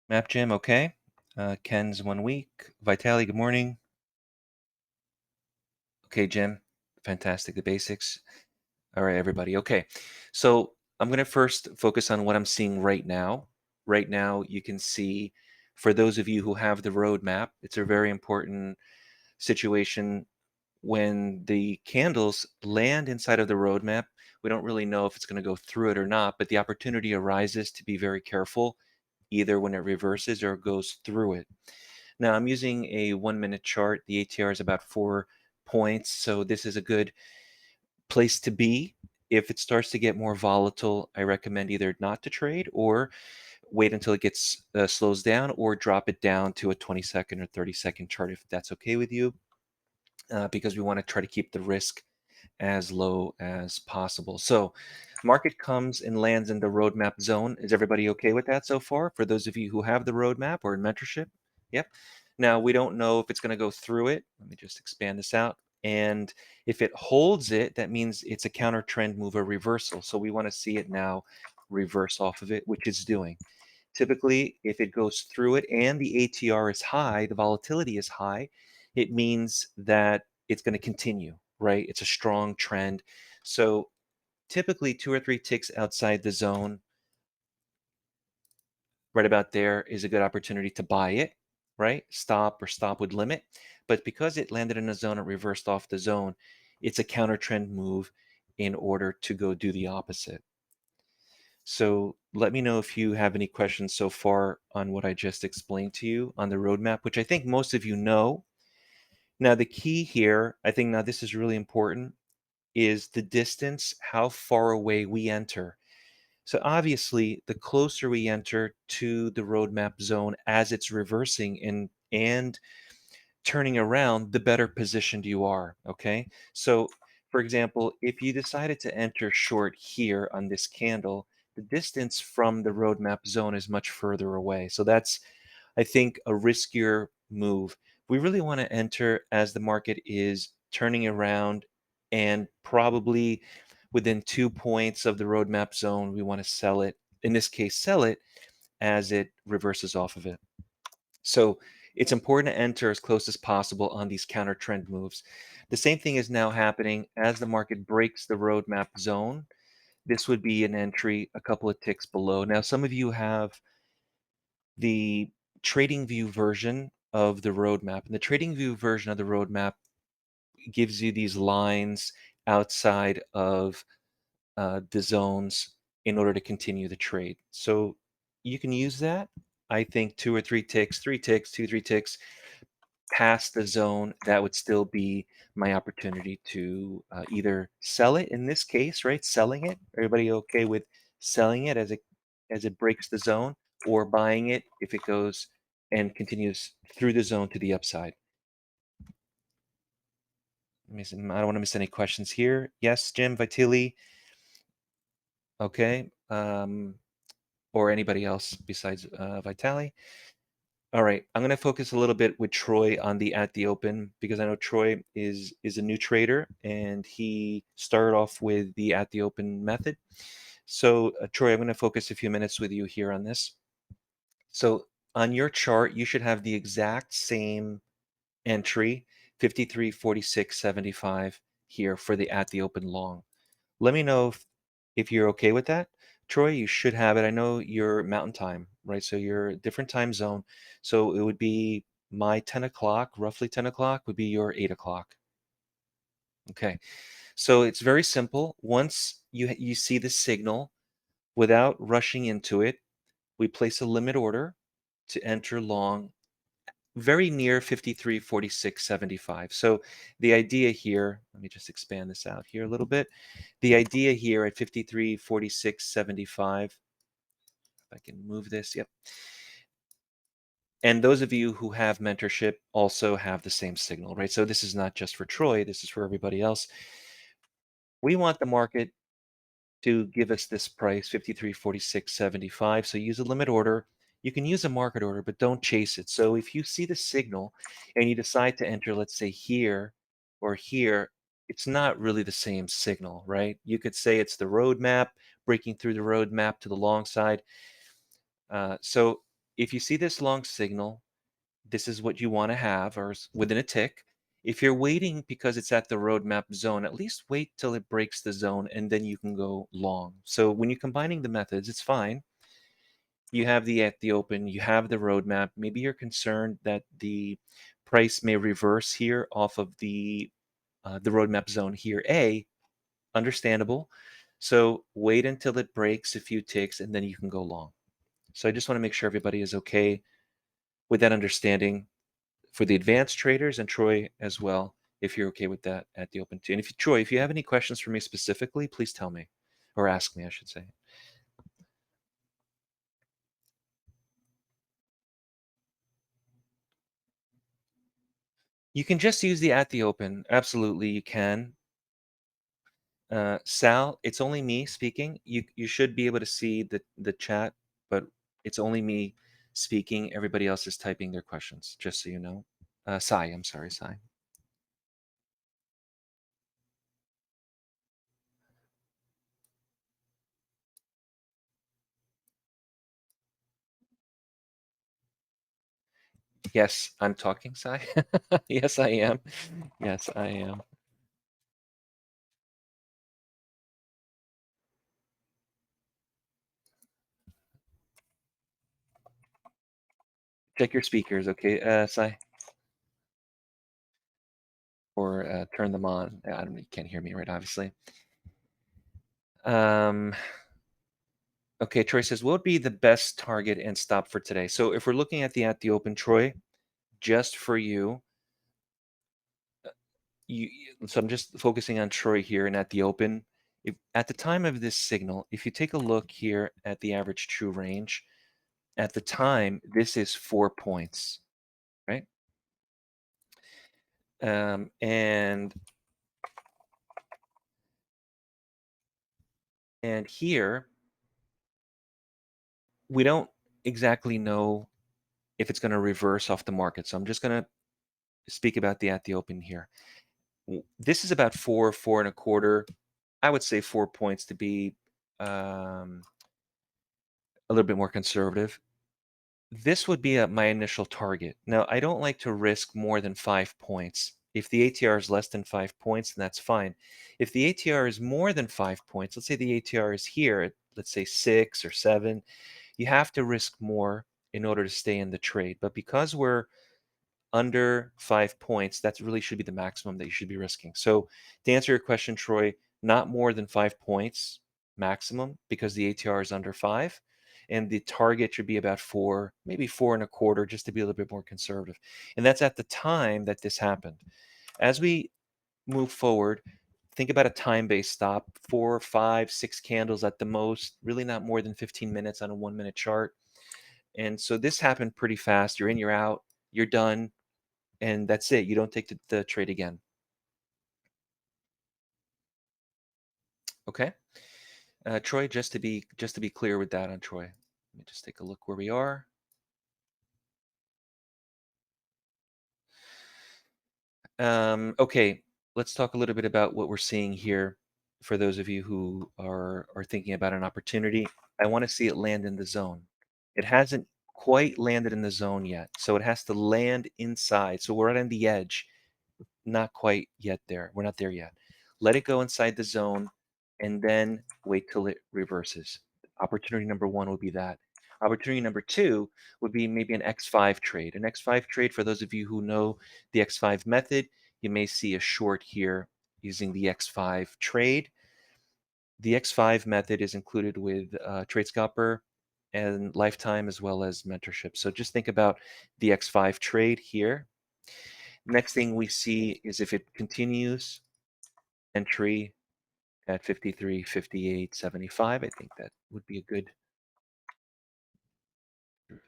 Map Jim, okay. Ken's 1 week. Vitali, good morning. Okay, Jim. Fantastic. The basics. All right, everybody. Okay. So I'm going to first focus on what I'm seeing right now. Right now, you can see for those of you who have the roadmap, it's a very important situation when the candles land inside of the roadmap. We don't really know if it's going to go through it or not, but the opportunity arises to be very careful, either when it reverses or goes through it. Now I'm using a 1 minute chart. The ATR is about 4 points. So this is a good place to be. If it starts to get more volatile, I recommend either not to trade or wait until it gets slows down or drop it down to a 20-second or 30-second chart if that's okay with you, because we want to try to keep the risk as low as possible. So market comes and lands in the roadmap zone. Is everybody okay with that so far? For those of you who have the roadmap or in mentorship? Yep. Now we don't know if it's going to go through it. Let me just expand this out. And if it holds it, that means it's a counter trend move or reversal. So we want to see it now reverse off of it, which it's doing. Typically, if it goes through it and the ATR is high, the volatility is high, it means that it's going to continue, right? It's a strong trend. So typically 2 or 3 ticks outside the zone, right about there is a good opportunity to buy it, right? Stop or stop with limit. But because it landed in a zone and reversed off the zone, it's a counter trend move in order to go do the opposite. So let me know if you have any questions so far on what I just explained to you on the roadmap, which I think most of you know. Now, the key here, I think now this is really important, is the distance, how far away we enter. So obviously, the closer we enter to the roadmap zone as it's reversing and turning around, the better positioned you are. Okay. So, for example, if you decided to enter short here on this candle, the distance from the roadmap zone is much further away. So, that's, I think, a riskier move. We really want to enter as the market is turning around and probably within 2 points of the roadmap zone, we want to sell it. In this case, sell it as it reverses off of it. So it's important to enter as close as possible on these counter trend moves. The same thing is now happening as the market breaks the roadmap zone. This would be an entry a couple of ticks below. Now, some of you have the trading view version of the roadmap, and the trading view version of the roadmap gives you these lines outside of the zones in order to continue the trade. So you can use that. I think 2 or 3 ticks, 3 ticks, 2, 3 ticks past the zone, that would still be my opportunity to either sell it in this case, right? Selling it. Everybody okay with selling it as it breaks the zone, or buying it if it goes and continues through the zone to the upside? I don't want to miss any questions here. Yes, Jim, Vitili, okay. Or anybody else besides Vitali. All right, I'm going to focus a little bit with Troy on the at the open because I know Troy is a new trader and he started off with the at the open method. So Troy, I'm going to focus a few minutes with you here on this. So on your chart, you should have the exact same entry, 53, 46, 75 here for the at the open long. Let me know if you're okay with that. Troy, you should have it. I know you're mountain time, right? So you're a different time zone. So it would be my 10 o'clock, roughly 10 o'clock would be your 8 o'clock. Okay. So it's very simple. Once you see the signal, without rushing into it, we place a limit order to enter long very near 53, 46, 75. So the idea here, let me just expand this out here a little bit. The idea here at 53, 46, 75, if I can move this, yep. And those of you who have mentorship also have the same signal, right? So this is not just for Troy, this is for everybody else. We want the market to give us this price, 53, 46, 75. So use a limit order. You can use a market order, but don't chase it. So if you see the signal and you decide to enter, let's say here or here, it's not really the same signal, right? You could say it's the roadmap breaking through the roadmap to the long side. So if you see this long signal, this is what you want to have, or within a tick. If you're waiting because it's at the roadmap zone, at least wait till it breaks the zone and then you can go long. So when you're combining the methods, it's fine. You have the at the open, you have the roadmap. Maybe you're concerned that the price may reverse here off of the roadmap zone here. Understandable. So wait until it breaks a few ticks and then you can go long. So I just want to make sure everybody is okay with that understanding for the advanced traders, and Troy as well, if you're okay with that at the open too. And if you, Troy, if you have any questions for me specifically, please tell me, or ask me, I should say. You can just use the at the open. Absolutely, you can. Sal, it's only me speaking. You should be able to see the chat, but it's only me speaking. Everybody else is typing their questions, just so you know. Sai, I'm sorry, Sai. Yes, I'm talking, Sai. Yes, I am. Yes, I am. Check your speakers, okay, Sai, or turn them on. I don't. You can't hear me, right? Obviously. Um, okay, Troy says, what would be the best target and stop for today? So if we're looking at the open, Troy, just for you, so I'm just focusing on Troy here and at the open. If at the time of this signal, if you take a look here at the average true range, at the time, this is 4 points, right? Um, and and here we don't exactly know if it's going to reverse off the market. So I'm just going to speak about the at the open here. This is about 4 and a quarter. I would say 4 points to be um, a little bit more conservative. This would be my initial target. Now, I don't like to risk more than 5 points. If the ATR is less than 5 points, then that's fine. If the ATR is more than 5 points, let's say the ATR is here at, let's say, 6 or 7, you have to risk more in order to stay in the trade. But because we're under 5 points, that really should be the maximum that you should be risking. So to answer your question, Troy, not more than 5 points maximum because the ATR is under five. And the target should be about 4, maybe 4 and a quarter, just to be a little bit more conservative. And that's at the time that this happened. As we move forward, think about a time-based stop, 4, 5, 6 candles at the most, really not more than 15 minutes on a 1 minute chart. And so this happened pretty fast. You're in, you're out, you're done, and that's it. You don't take the trade again. Okay, Troy. Just to be clear with that on Troy. Let me just take a look where we are. Okay, let's talk a little bit about what we're seeing here. For those of you who are thinking about an opportunity, I want to see it land in the zone. It hasn't quite landed in the zone yet, so it has to land inside. So we're right on the edge. Not quite yet there. We're not there yet. Let it go inside the zone and then wait till it reverses. Opportunity number one would be that. Opportunity number two would be maybe an X5 trade. An X5 trade, for those of you who know the X5 method, you may see a short here using the X5 trade. The X5 method is included with Trade Scalper and Lifetime as well as mentorship. So just think about the X5 trade here. Next thing we see is if it continues, entry at 53, 58, 75. I think that would be a good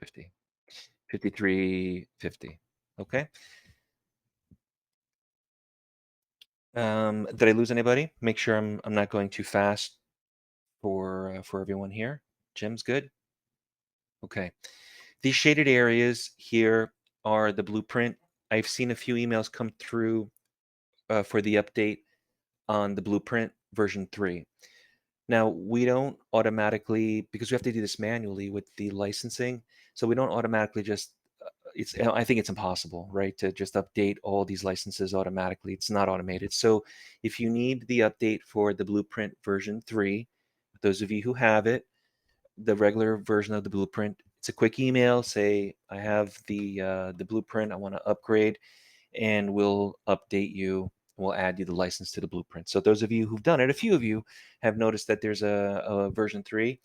50, 53, 50. Okay. Did I lose anybody? Make sure I'm not going too fast for everyone here. Jim's good. Okay. These shaded areas here are the blueprint. I've seen a few emails come through for the update on the blueprint version 3. Now, we don't automatically, because we have to do this manually with the licensing. So we don't automatically just I think it's impossible, right, to just update all these licenses automatically. It's not automated. So if you need the update for the Blueprint version 3, those of you who have it, the regular version of the Blueprint, it's a quick email, say, I have the Blueprint, I want to upgrade, and we'll update you. We'll add you the license to the Blueprint. So those of you who've done it, a few of you have noticed that there's a version 3,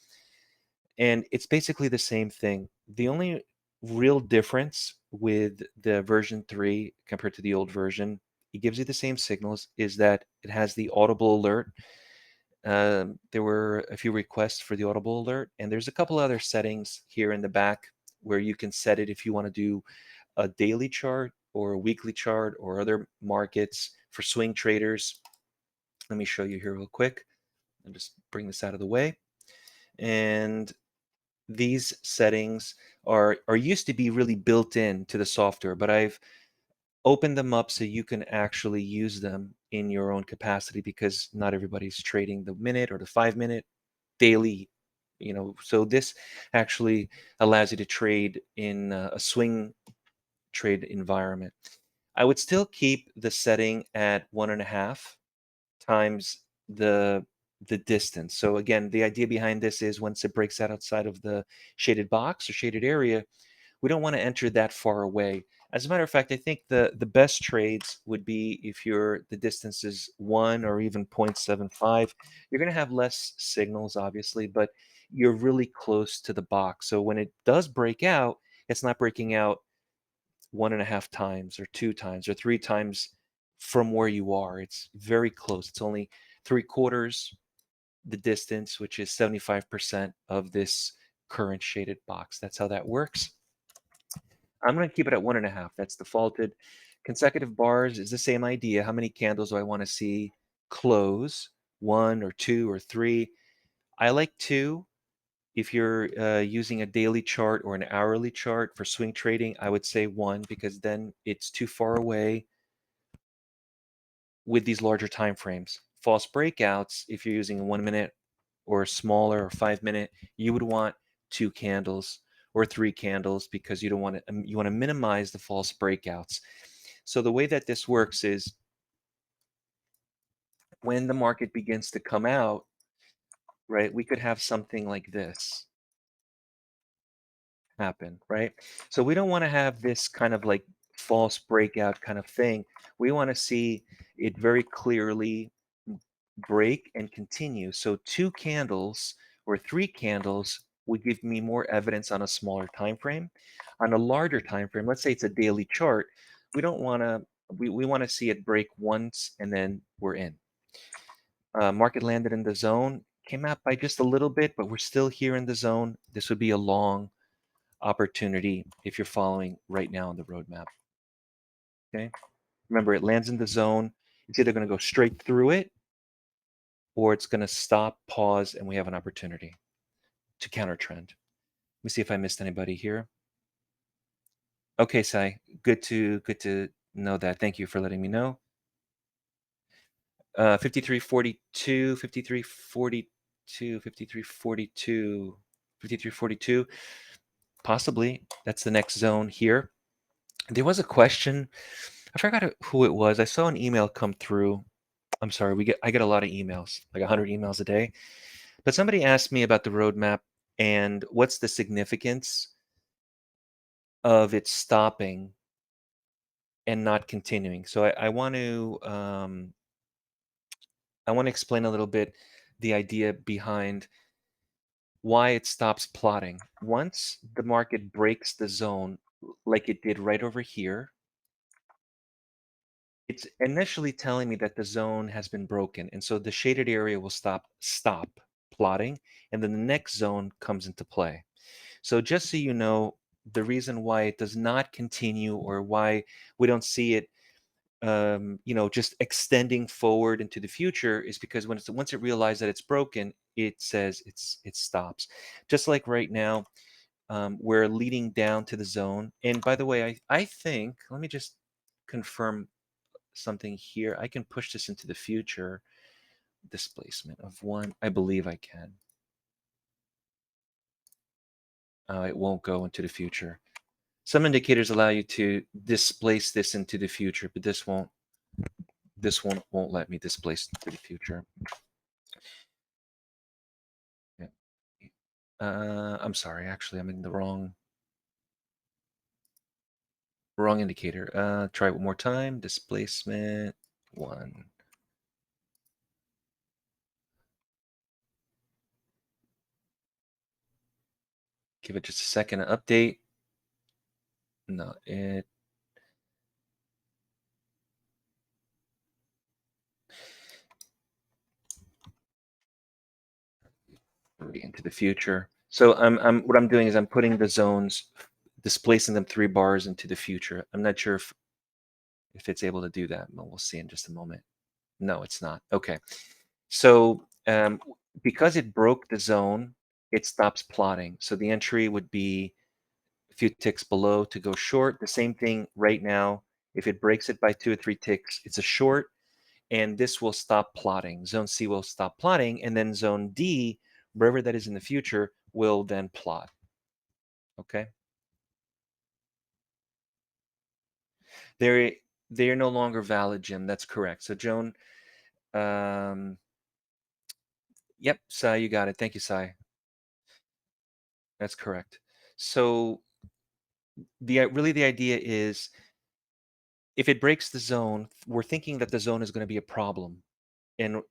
and it's basically the same thing. The only real difference with the version 3 compared to the old version, it gives you the same signals, is that it has the audible alert. There were a few requests for the audible alert, and there's a couple other settings here in the back where you can set it if you want to do a daily chart or a weekly chart or other markets for swing traders. Let me show you here real quick. I'll just bring this out of the way. And these settings are used to be really built in to the software, but I've opened them up so you can actually use them in your own capacity, because not everybody's trading the minute or the 5 minute daily. So this actually allows you to trade in a swing trade environment. I would still keep the setting at 1.5 times the distance. So again, the idea behind this is once it breaks out outside of the shaded box or shaded area, we don't want to enter that far away. As a matter of fact, I think the best trades would be if the distance is 1 or even 0.75. You're going to have less signals, obviously, but you're really close to the box. So when it does break out, it's not breaking out 1.5 times or 2 times or 3 times from where you are. It's very close. It's only 3/4 the distance, which is 75% of this current shaded box. That's how that works. I'm going to keep it at 1.5. That's defaulted. Consecutive bars is the same idea. How many candles do I want to see close? 1 or 2 or 3. I like 2. If you're using a daily chart or an hourly chart for swing trading, I would say 1, because then it's too far away with these larger time frames. False breakouts, if you're using a 1 minute or smaller or 5 minute, you would want 2 candles or 3 candles, because you want to minimize the false breakouts. So the way that this works is when the market begins to come out, right, we could have something like this happen, right? So we don't want to have this kind of like false breakout kind of thing. We want to see it very clearly break and continue. So 2 candles or 3 candles would give me more evidence on a smaller time frame. On a larger time frame, let's say it's a daily chart, we don't want to we want to see it break once and then we're in. Market landed in the zone, came out by just a little bit, but we're still here in the zone. This would be a long opportunity if you're following right now on the roadmap. Okay. Remember, it lands in the zone. It's either going to go straight through it or it's going to stop, pause, and we have an opportunity to counter trend. Let me see if I missed anybody here. Okay, Sai, good to know that. Thank you for letting me know. 5342, 5342, 5342, 5342. Possibly that's the next zone here. There was a question. I forgot who it was. I saw an email come through. I'm sorry. I get a lot of emails, like 100 emails a day. But somebody asked me about the roadmap and what's the significance of it stopping and not continuing. So I want to explain a little bit the idea behind why it stops plotting. Once the market breaks the zone, like it did right over here, it's initially telling me that the zone has been broken, and so the shaded area will stop plotting, and then the next zone comes into play. So just so you know, the reason why it does not continue or why we don't see it just extending forward into the future is because once it realizes that it's broken, it says it stops. Just like right now, we're leading down to the zone. And by the way, I think, let me just confirm something here. I can push this into the future. Displacement of 1. I believe I can. it won't go into the future. Some indicators allow you to displace this into the future, but this won't. This one won't let me displace to the future. Yeah. I'm sorry. Actually, I'm in the wrong indicator. Try it one more time. Displacement 1. Give it just a second to update. No, it into the future. So what I'm doing is I'm putting the zones, displacing them 3 bars into the future. I'm not sure if it's able to do that, but we'll see in just a moment. No, it's not. Okay. So because it broke the zone, it stops plotting. So the entry would be a few ticks below to go short. The same thing right now. If it breaks it by 2 or 3 ticks, it's a short, and this will stop plotting. Zone C will stop plotting, and then zone D, wherever that is in the future, will then plot. Okay. They're they're no longer valid, Jim. That's correct. So Joan, um, yep, Sai, you got it. Thank you, Sai. That's correct. So the idea is if it breaks the zone, we're thinking that the zone is going to be a problem, and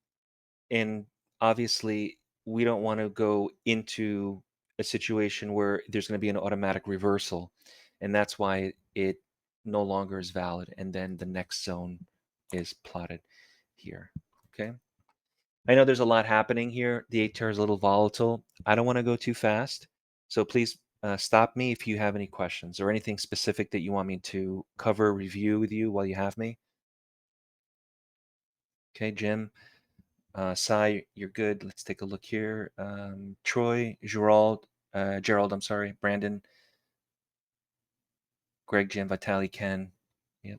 and obviously we don't want to go into a situation where there's going to be an automatic reversal, and that's why it no longer is valid, and then the next zone is plotted here. Okay. I know there's a lot happening here. The ATR is a little volatile. I don't want to go too fast. So please stop me if you have any questions or anything specific that you want me to cover, review with you while you have me. Okay, Jim. Sai, you're good. Let's take a look here. Troy, Gerald, I'm sorry, Brandon, Greg, Jim, Vitali, Ken. Yep.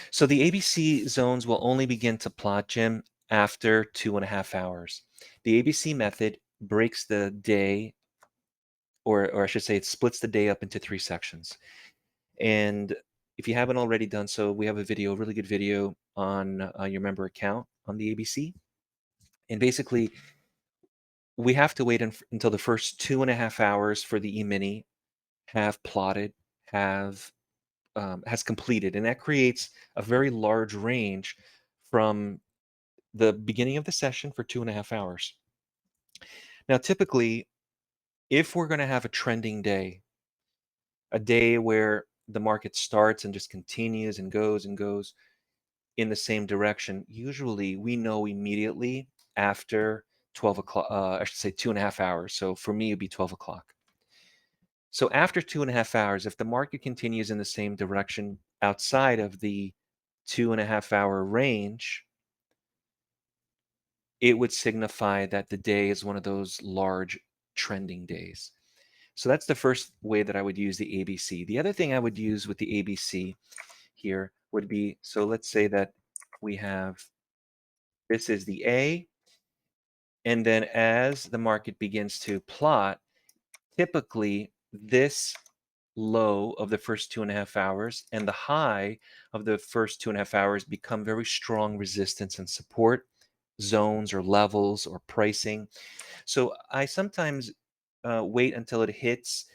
So the ABC zones will only begin to plot, Jim, after 2.5 hours. The ABC method breaks the day, or I should say, it splits the day up into 3 sections. And if you haven't already done so, we have a video, a really good video on your member account on the ABC. And basically, we have to wait until the first 2.5 hours for the E-mini have plotted, have has completed, and that creates a very large range from the beginning of the session for 2.5 hours. Now, typically, if we're going to have a trending day, a day where the market starts and just continues and goes in the same direction, usually we know immediately after 12 o'clock, I should say 2.5 hours. So for me, it'd be 12 o'clock. So after 2.5 hours, if the market continues in the same direction outside of the 2.5 hour range, it would signify that the day is one of those large trending days. So that's the first way that I would use the ABC. The other thing I would use with the ABC here would be, so let's say that we have, this is the A, and then as the market begins to plot, typically this low of the first 2.5 hours and the high of the first 2.5 hours become very strong resistance and support zones or levels or pricing. So I sometimes wait until it hits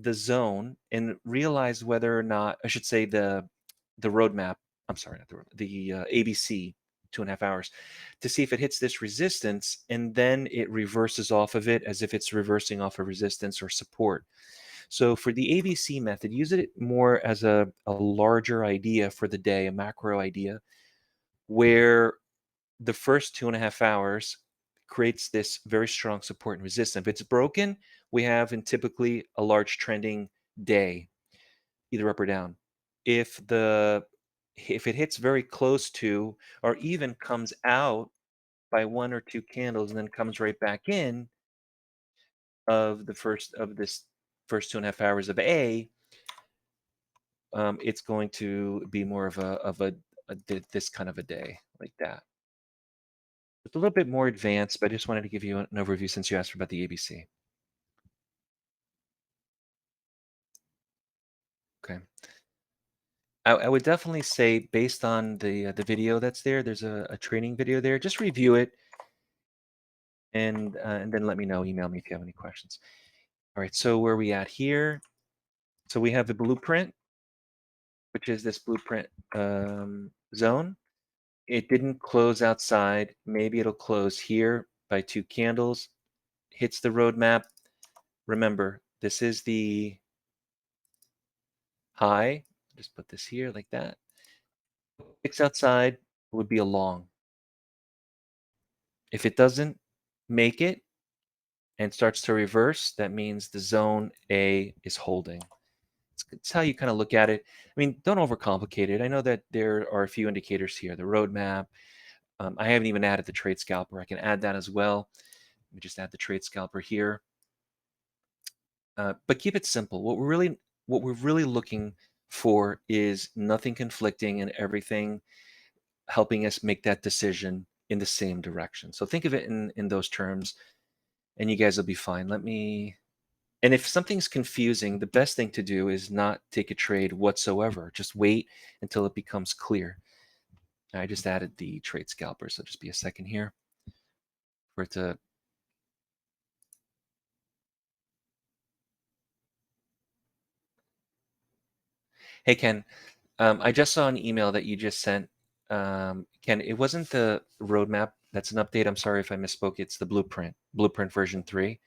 the zone and realize whether or not, I should say, the roadmap. I'm sorry, not the ABC 2.5 hours, to see if it hits this resistance, and then it reverses off of it as if it's reversing off a resistance or support. So for the ABC method, use it more as a larger idea for the day, a macro idea, where the first 2.5 hours creates this very strong support and resistance. If it's broken, we have in typically a large trending day, either up or down. If it hits very close to or even comes out by 1 or 2 candles and then comes right back in of this first 2.5 hours of A, it's going to be more of this kind of a day like that. It's a little bit more advanced, but I just wanted to give you an overview since you asked about the ABC. Okay. I would definitely say based on the video that's there, there's a training video there. Just review it and then let me know. Email me if you have any questions. All right. So where are we at here? So we have the blueprint, which is this blueprint zone. It didn't close outside. Maybe it'll close here by 2 candles. Hits the roadmap. Remember, this is the high. Just put this here like that. Six outside would be a long. If it doesn't make it and starts to reverse, that means the zone A is holding. It's how you kind of look at it. I mean, don't overcomplicate it. I know that there are a few indicators here, the roadmap. I haven't even added the trade scalper. I can add that as well. Let me just add the trade scalper here. But keep it simple. What we're really looking for is nothing conflicting and everything helping us make that decision in the same direction. So think of it in those terms, and you guys will be fine. And if something's confusing, the best thing to do is not take a trade whatsoever. Just wait until it becomes clear. I just added the trade scalper, so just be a second here for it to. Hey Ken, I just saw an email that you just sent. Ken, it wasn't the roadmap. That's an update. I'm sorry if I misspoke. It's the blueprint version 3.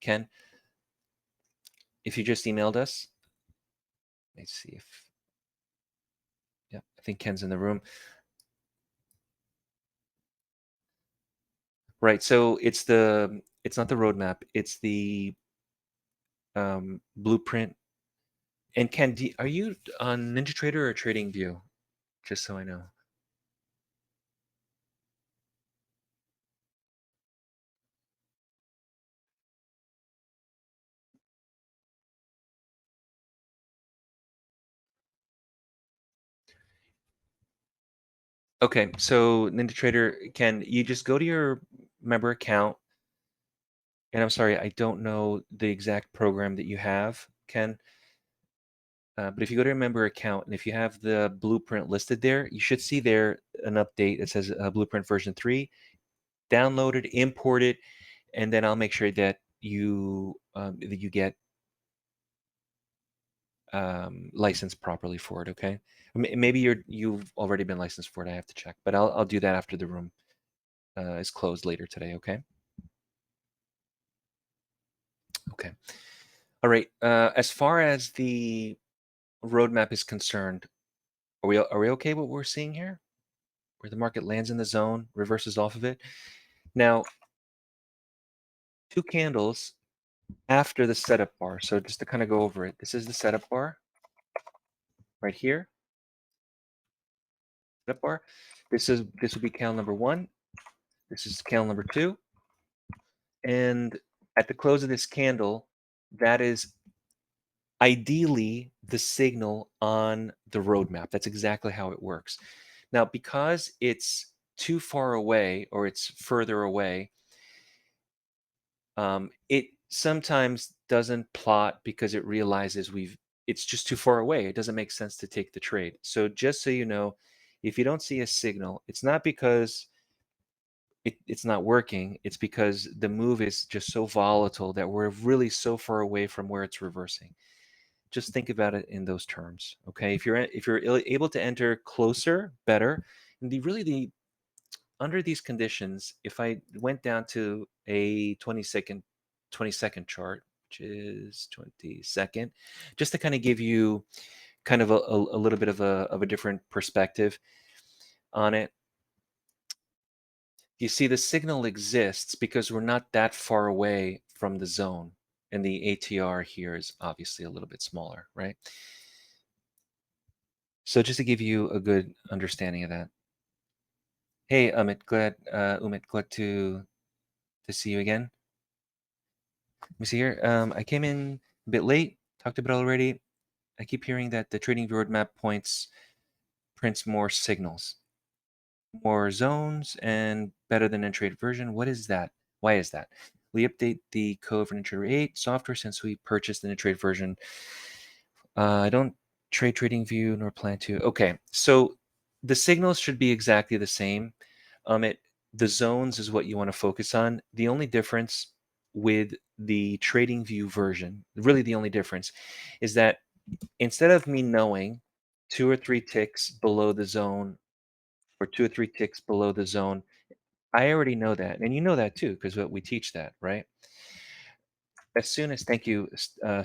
Ken, if you just emailed us, let's see if, yeah, I think Ken's in the room. Right. So it's not the roadmap. It's the blueprint. And Ken, are you on NinjaTrader or TradingView? Just so I know. Okay, so NinjaTrader, Ken, you just go to your member account, and I'm sorry, I don't know the exact program that you have, Ken. But if you go to your member account and if you have the blueprint listed there, you should see there an update that says blueprint version 3. Download it, import it, and then I'll make sure that you get licensed properly for it. Okay, maybe you've already been licensed for it. I have to check, but I'll do that after the room is closed later today. Okay. Okay. All right. As far as the roadmap is concerned, are we okay with what we're seeing here? Where the market lands in the zone, reverses off of it. Now, 2 candles after the setup bar. So just to kind of go over it, this is the setup bar right here. Setup bar. This would be candle number 1. This is candle number 2. And at the close of this candle, that is ideally the signal on the roadmap. That's exactly how it works. Now, because it's too far away or it's further away, it sometimes doesn't plot because it realizes it's just too far away. It doesn't make sense to take the trade. So just so you know, if you don't see a signal, it's not because it's not working. It's because the move is just so volatile that we're really so far away from where it's reversing. Just think about it in those terms. Okay, if you're able to enter closer, better. And the under these conditions, if I went down to a 20-second chart, which is 22nd, just to kind of give you kind of a little bit of a different perspective on it. You see, the signal exists because we're not that far away from the zone, and the ATR here is obviously a little bit smaller, right? So just to give you a good understanding of that. Hey, Umit, glad to see you again. Let me see here. I came in a bit late, talked about it already. I keep hearing that the trading roadmap prints more signals. more zones and better than Intrader version. What is that? Why is that? We update the code for Intrader 8 software since we purchased the Intrader version. I don't trade TradingView nor plan to. Okay, so the signals should be exactly the same. It the zones is what you want to focus on. The only difference with the TradingView version, really the only difference, is that instead of me knowing 2 or 3 ticks below the zone or 2 or 3 ticks below the zone, I already know that, and you know that too because we teach that, right? As soon as thank you,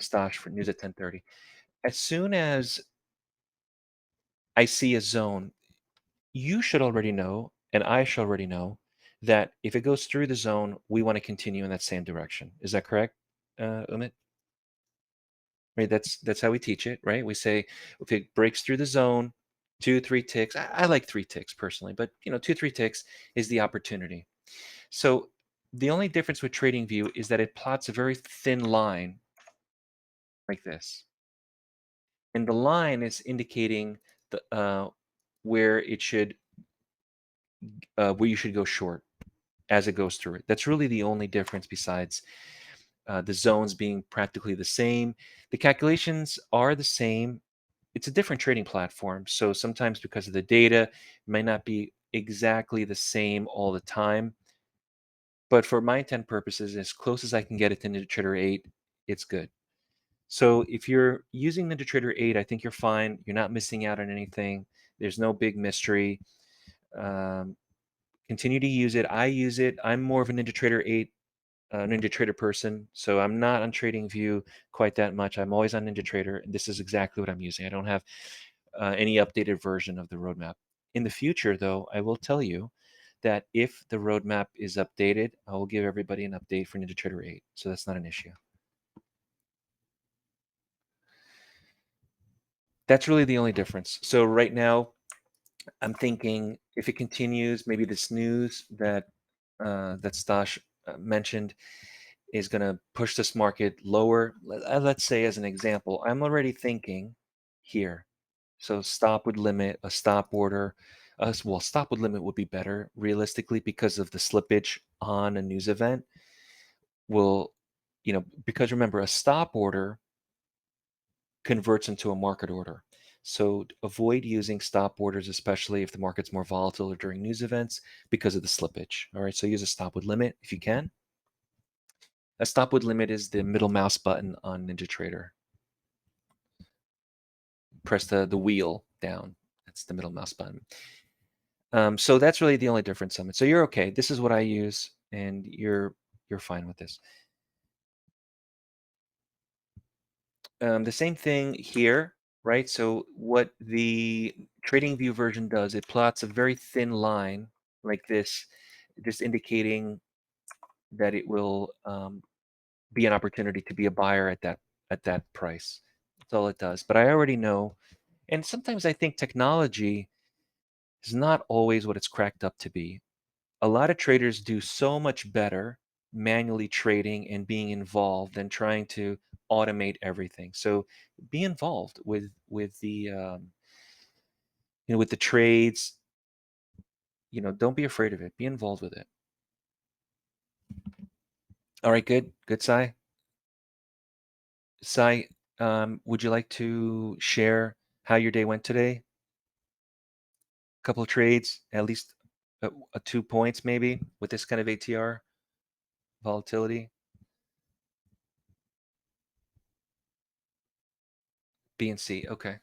Stash for news at 10:30. As soon as I see a zone, you should already know, and I should already know that if it goes through the zone, we want to continue in that same direction. Is that correct, Umit? Right, that's how we teach it, right? We say if it breaks through the zone, 2, 3 ticks. I like 3 ticks personally, but 2, 3 ticks is the opportunity. So the only difference with TradingView is that it plots a very thin line like this, and the line is indicating the where it should where you should go short as it goes through it. That's really the only difference besides the zones being practically the same. The calculations are the same. It's a different trading platform. So sometimes because of the data, it might not be exactly the same all the time. But for my intent purposes, as close as I can get it to NinjaTrader 8, it's good. So if you're using NinjaTrader 8, I think you're fine. You're not missing out on anything. There's no big mystery. Um, Continue to use it. I use it. I'm more of a NinjaTrader 8 NinjaTrader person, so I'm not on TradingView quite that much. I'm always on NinjaTrader, and this is exactly what I'm using. I don't have any updated version of the roadmap. In the future, though, I will tell you that if the roadmap is updated, I will give everybody an update for NinjaTrader 8, so that's not an issue. That's really the only difference. So right now, I'm thinking if it continues, maybe this news that Stash mentioned is going to push this market lower. Let's say, as an example, I'm already thinking here. So stop would limit a stop order. Well, stop would limit would be better realistically because of the slippage on a news event. Will, because remember, a stop order converts into a market order. So avoid using stop orders, especially if the market's more volatile or during news events because of the slippage. All right, so use a stop with limit if you can. A stop with limit is the middle mouse button on NinjaTrader. Press the wheel down. That's the middle mouse button. So that's really the only difference, Summit. So you're okay. This is what I use, and you're fine with this. The same thing here, right? So what the TradingView version does, it plots a very thin line like this, just indicating that it will be an opportunity to be a buyer at that price. That's all it does. But I already know, and sometimes I think technology is not always what it's cracked up to be. A lot of traders do so much better manually trading and being involved than trying to automate everything. So be involved with the with the trades. Don't be afraid of it. Be involved with it. All right, good, Sai. Sai, would you like to share how your day went today? A couple of trades, at least 2 points maybe with this kind of ATR volatility. B and C. Okay.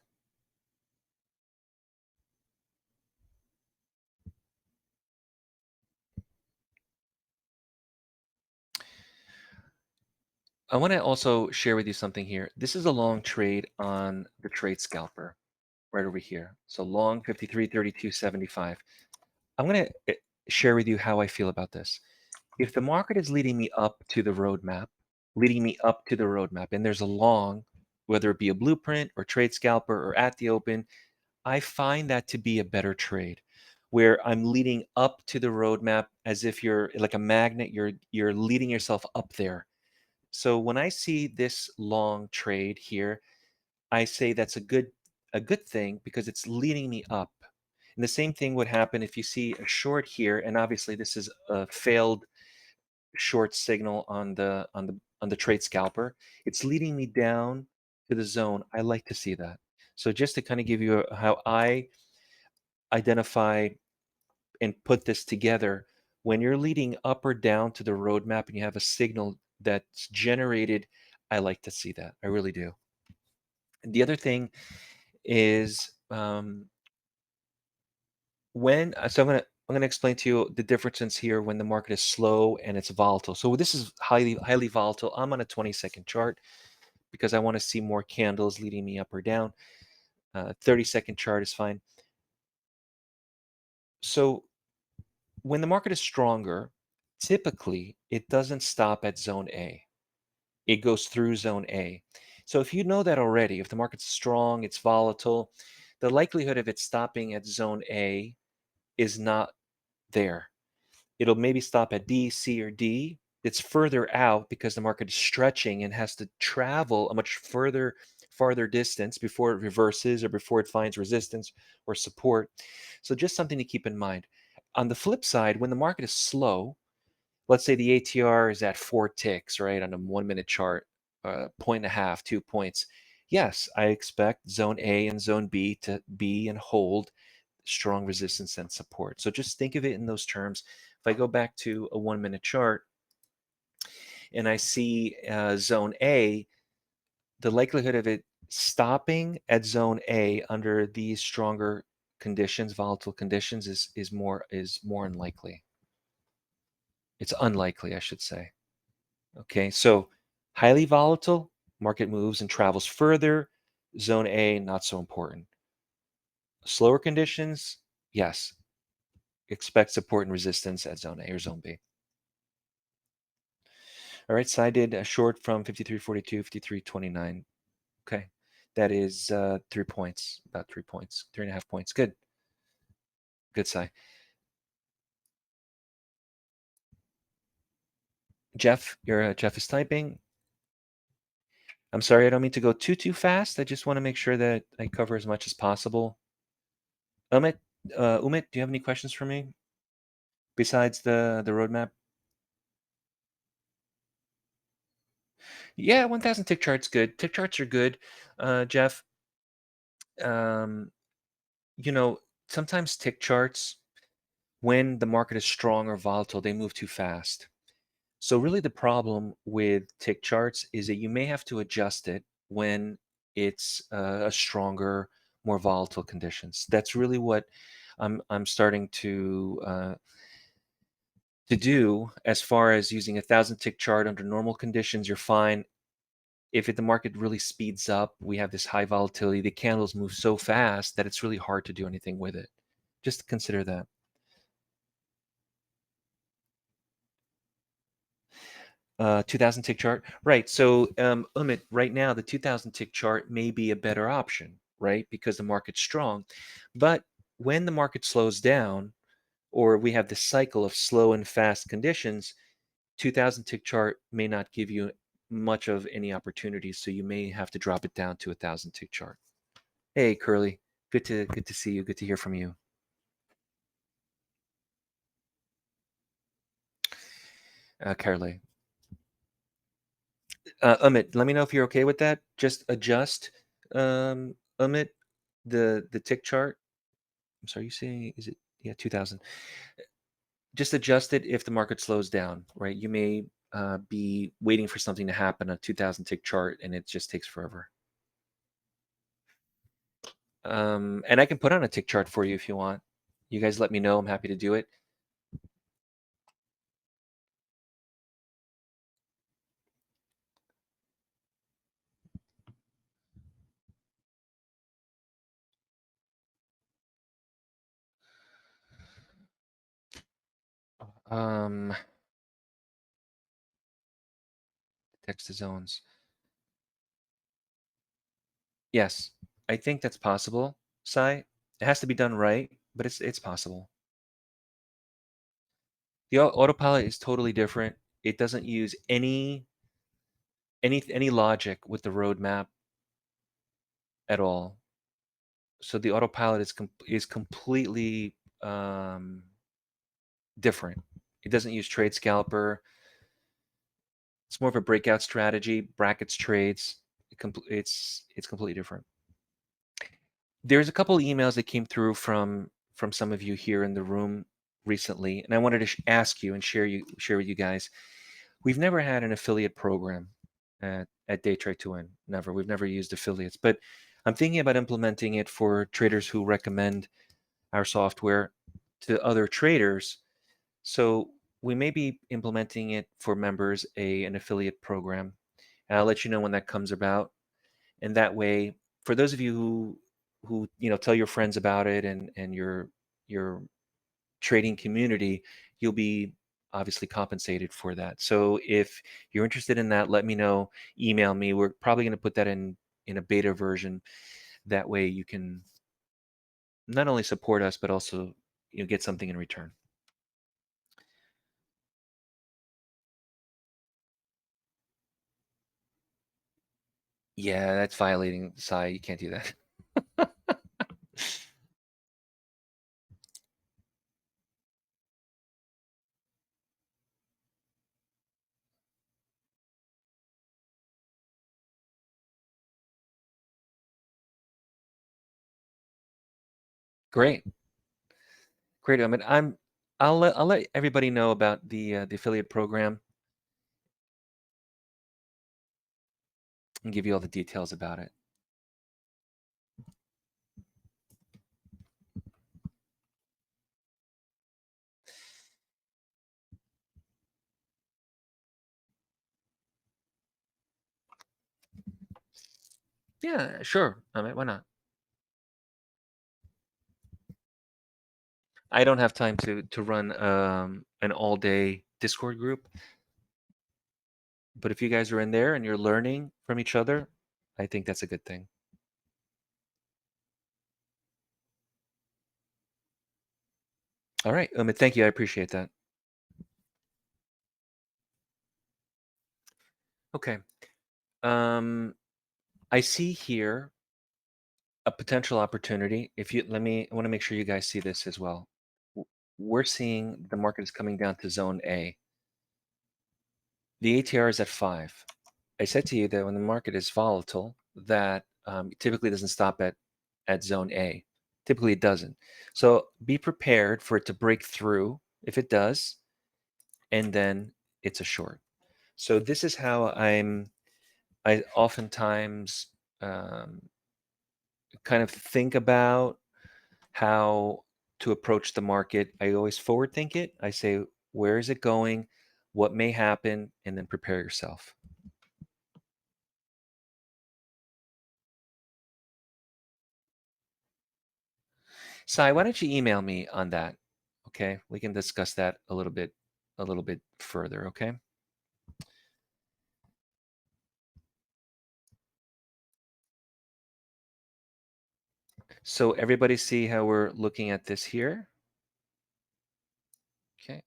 I want to also share with you something here. This is a long trade on the trade scalper right over here. So long 53, 32, 75. I'm going to share with you how I feel about this. If the market is leading me up to the roadmap, and there's a long, whether it be a blueprint or trade scalper or at the open, I find that to be a better trade where I'm leading up to the roadmap as if you're like a magnet, you're leading yourself up there. So when I see this long trade here, I say that's a good thing because it's leading me up. And the same thing would happen if you see a short here, and obviously this is a failed short signal on the trade scalper. It's leading me down to the zone. I like to see that. So just to kind of give you how I identify and put this together, when you're leading up or down to the roadmap and you have a signal that's generated, I like to see that. I really do. And the other thing is so I'm gonna explain to you the differences here when the market is slow and it's volatile. So this is highly volatile. I'm on a 20-second chart because I want to see more candles leading me up or down. 30-second chart is fine. So when the market is stronger, typically it doesn't stop at zone A. It goes through zone A. So if you know that already, if the market's strong, it's volatile, the likelihood of it stopping at zone A is not there. It'll maybe stop at B, C, or D. It's further out because the market is stretching and has to travel a much farther distance before it reverses or before it finds resistance or support. So just something to keep in mind. On the flip side, when the market is slow, let's say the ATR is at 4 ticks, right, on a 1 minute chart, point and a half, 2 points. Yes, I expect zone A and zone B to be and hold strong resistance and support. So just think of it in those terms. If I go back to a 1 minute chart and I see zone A, the likelihood of it stopping at zone A under these stronger conditions, volatile conditions, is more unlikely. It's unlikely, I should say. Okay, so highly volatile, market moves and travels further. Zone A, not so important. Slower conditions, yes, expect support and resistance at zone A or zone B. All right, so I did a short from 53.42, 53.29. Okay, that is 3 points, about 3 points, 3.5 points. Good, good, Sai. Jeff is typing. I'm sorry, I don't mean to go too fast. I just want to make sure that I cover as much as possible. Umit, Umit, do you have any questions for me besides the roadmap? Yeah, 1,000 tick charts good. Tick charts are good, Jeff. Um, you know, sometimes tick charts, when the market is strong or volatile, they move too fast. So really the problem with tick charts is that you may have to adjust it when it's a stronger, more volatile conditions. That's really what I'm starting to do as far as using 1,000 tick chart under normal conditions. You're fine. If the market really speeds up, we have this high volatility. The candles move so fast that it's really hard to do anything with it. Just consider that. 2,000 tick chart, right? So, Umit, right now the 2,000 tick chart may be a better option, right? Because the market's strong, but when the market slows down, or we have this cycle of slow and fast conditions, 2,000 tick chart may not give you much of any opportunities. So you may have to drop it down to 1,000 tick chart. Hey, Curly, good to see you. Good to hear from you, Curly. Amit, let me know if you're okay with that. Just adjust, Amit, the tick chart. I'm sorry, you saying is it, yeah, 2,000? Just adjust it if the market slows down, right? You may be waiting for something to happen on 2,000 tick chart, and it just takes forever. And I can put on a tick chart for you if you want. You guys let me know. I'm happy to do it. Um, text to zones. Yes, I think that's possible, Sai. It has to be done right, but it's possible. The autopilot is totally different. It doesn't use any logic with the roadmap at all. So the autopilot is completely um, different. It doesn't use trade scalper. It's more of a breakout strategy, brackets trades. It's completely different. There's a couple emails that came through from some of you here in the room recently, and I wanted to ask you and share with you guys. We've never had an affiliate program at Day Trade to Win. Never. We've never used affiliates, but I'm thinking about implementing it for traders who recommend our software to other traders. So we may be implementing it for members, an affiliate program. And I'll let you know when that comes about. And that way, for those of you who tell your friends about it and your trading community, you'll be obviously compensated for that. So if you're interested in that, let me know. Email me. We're probably going to put that in a beta version. That way, you can not only support us but also get something in return. Yeah, that's violating PSI. You can't do that. Great, great. I mean, I'll let everybody know about the affiliate program and give you all the details about it. Yeah, sure. I mean, why not? I don't have time to run an all day Discord group, but if you guys are in there and you're learning from each other, I think that's a good thing. All right, thank you. I appreciate that. Okay. Um, I see here a potential opportunity. If you let me, I want to make sure you guys see this as well. We're seeing the market is coming down to zone A. The ATR is at 5. I said to you that when the market is volatile, that it typically doesn't stop at zone A. Typically, it doesn't. So be prepared for it to break through if it does, and then it's a short. So this is how I oftentimes um, kind of think about how to approach the market. I always forward think it. I say, where is it going? What may happen? And then prepare yourself. Sai, why don't you email me on that? Okay, we can discuss that a little bit further. Okay. So everybody see how we're looking at this here? Okay.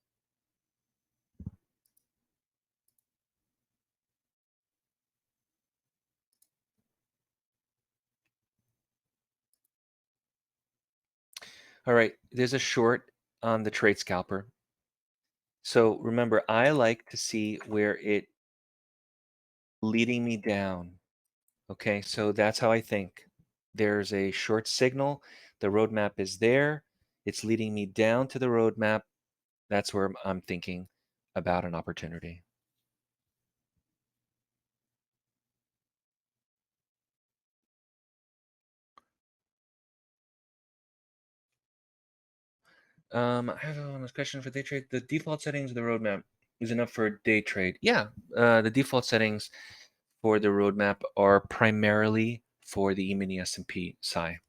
All right. There's a short on the trade scalper. So remember, I like to see where it leading me down. Okay, so that's how I think. There's a short signal. The roadmap is there. It's leading me down to the roadmap. That's where I'm thinking about an opportunity. I have a question for day trade. The default settings of the roadmap is enough for day trade. Yeah, the default settings for the roadmap are primarily for the E-mini S&P SI.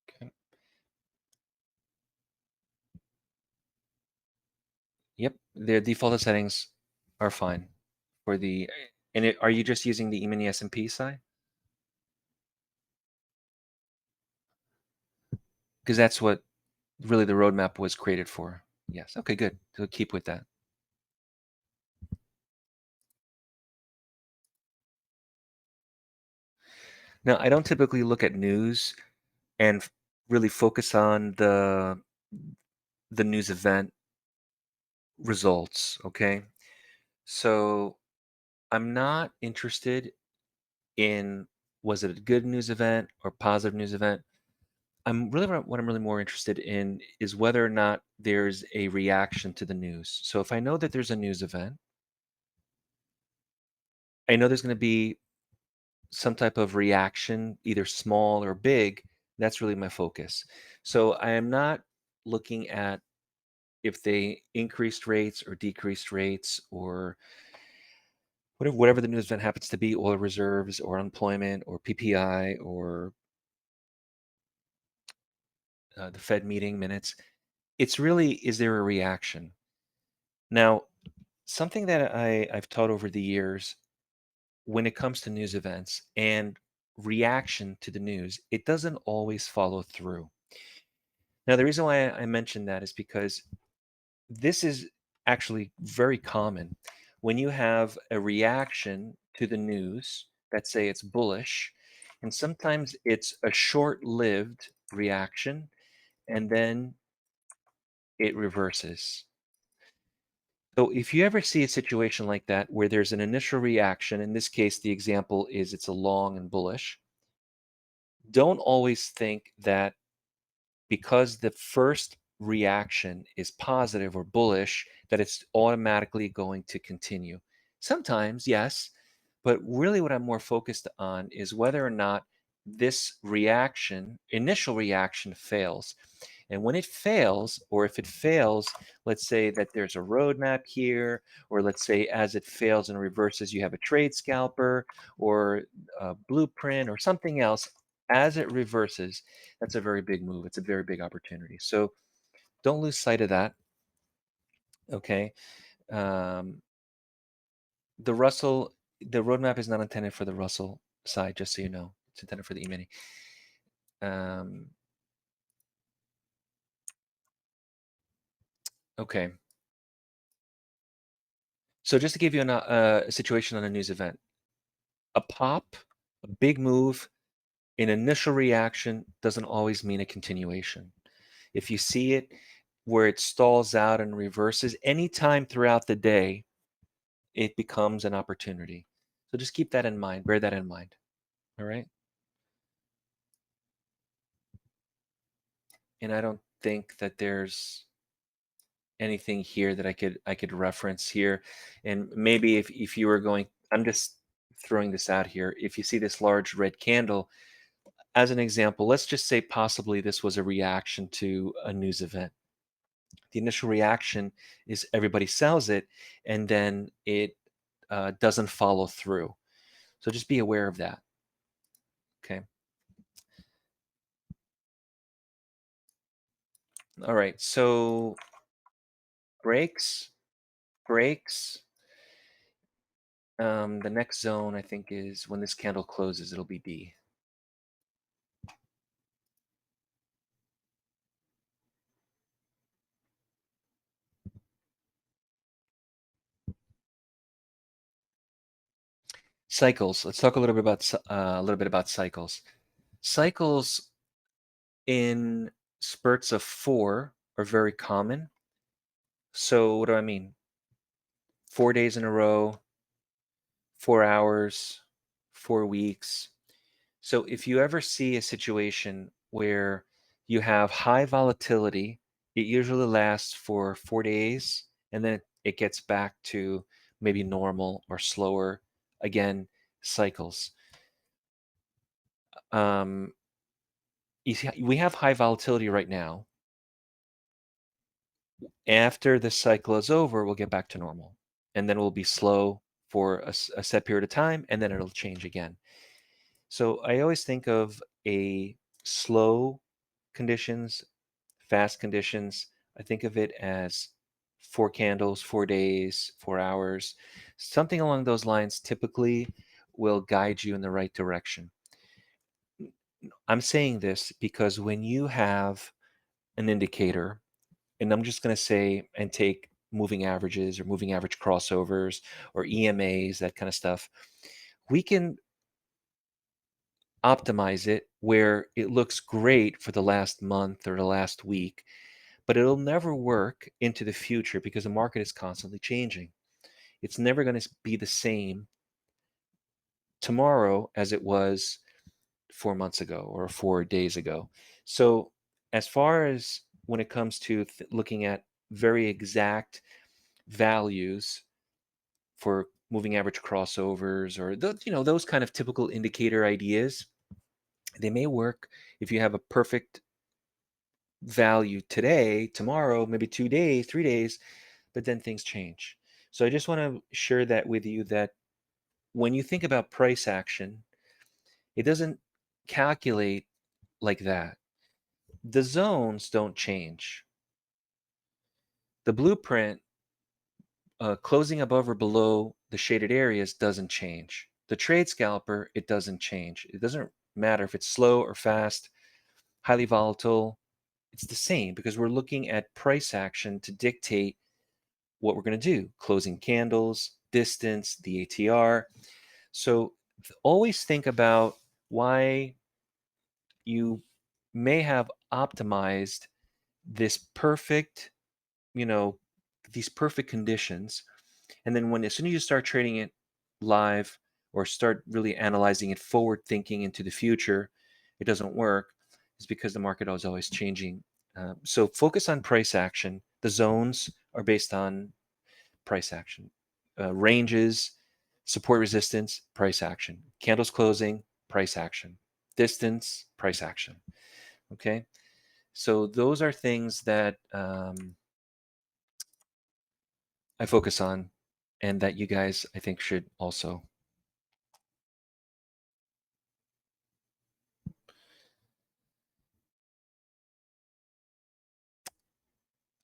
Okay. Yep, the defaulted settings are fine for the. And are you just using the E-mini S&P SI? Because that's what really the roadmap was created for. Yes. Okay, good. So keep with that. Now, I don't typically look at news and really focus on the news event results, okay? So, I'm not interested in was it a good news event or positive news event? What I'm really more interested in is whether or not there's a reaction to the news. So if I know that there's a news event, I know there's going to be some type of reaction, either small or big. That's really my focus. So I am not looking at if they increased rates or decreased rates or whatever the news event happens to be, oil reserves or unemployment or PPI or the Fed meeting minutes. It's really, is there a reaction? Now, something that I've taught over the years when it comes to news events and reaction to the news, it doesn't always follow through. Now, the reason why I mention that is because this is actually very common. When you have a reaction to the news, let's say it's bullish, and sometimes it's a short lived reaction, and then it reverses. So if you ever see a situation like that where there's an initial reaction, in this case, the example is it's a long and bullish, don't always think that because the first reaction is positive or bullish, that it's automatically going to continue. Sometimes, yes, but really what I'm more focused on is whether or not this reaction, initial reaction, fails. And when it fails, or if it fails, let's say that there's a roadmap here, or let's say as it fails and reverses, you have a trade scalper or a blueprint or something else. As it reverses, that's a very big move. It's a very big opportunity. So don't lose sight of that. Okay. Um, the Russell, the roadmap is not intended for the Russell side, just so you know. It's intended for the E-mini. Um, okay. So just to give you a situation on a news event, a pop, a big move, an initial reaction doesn't always mean a continuation. If you see it where it stalls out and reverses anytime throughout the day, it becomes an opportunity. So just keep that in mind. Bear that in mind. All right. And I don't think that there's anything here that I could reference here. And maybe if you were going, I'm just throwing this out here. If you see this large red candle, as an example, let's just say possibly this was a reaction to a news event. The initial reaction is everybody sells it, and then it doesn't follow through. So just be aware of that. Okay. All right. So breaks, breaks. The next zone I think is when this candle closes, it'll be B. Cycles. Let's talk a little bit about cycles. Cycles in spurts of 4 are very common. So what do I mean? 4 days in a row, 4 hours, 4 weeks. So if you ever see a situation where you have high volatility, it usually lasts for 4 days and then it gets back to maybe normal or slower. Again, cycles. Um, you see, we have high volatility right now. After the cycle is over, we'll get back to normal. And then we'll be slow for a set period of time and then it'll change again. So I always think of a slow conditions, fast conditions. I think of it as 4 candles, 4 days, 4 hours. Something along those lines typically will guide you in the right direction. I'm saying this because when you have an indicator, and I'm just going to say and take moving averages or moving average crossovers or EMAs, that kind of stuff, we can optimize it where it looks great for the last month or the last week, but it'll never work into the future because the market is constantly changing. It's never going to be the same tomorrow as it was 4 months ago or 4 days ago. So, as far as when it comes to looking at very exact values for moving average crossovers or those kind of typical indicator ideas, they may work if you have a perfect value today, tomorrow, maybe 2 days, 3 days, but then things change. So I just want to share that with you that when you think about price action, it doesn't calculate like that. The zones don't change. The blueprint, closing above or below the shaded areas doesn't change. The trade scalper, it doesn't change. It doesn't matter if it's slow or fast, highly volatile. It's the same because we're looking at price action to dictate what we're going to do: closing candles, distance, the ATR. So always think about why you may have optimized this perfect, you know, these perfect conditions. And then as soon as you start trading it live or start really analyzing it forward thinking into the future, it doesn't work. It's because the market is always changing. So focus on price action. The zones are based on price action. Ranges, support resistance, price action. Candles closing, price action. Distance, price action. Okay. So those are things that I focus on and that you guys, I think, should also.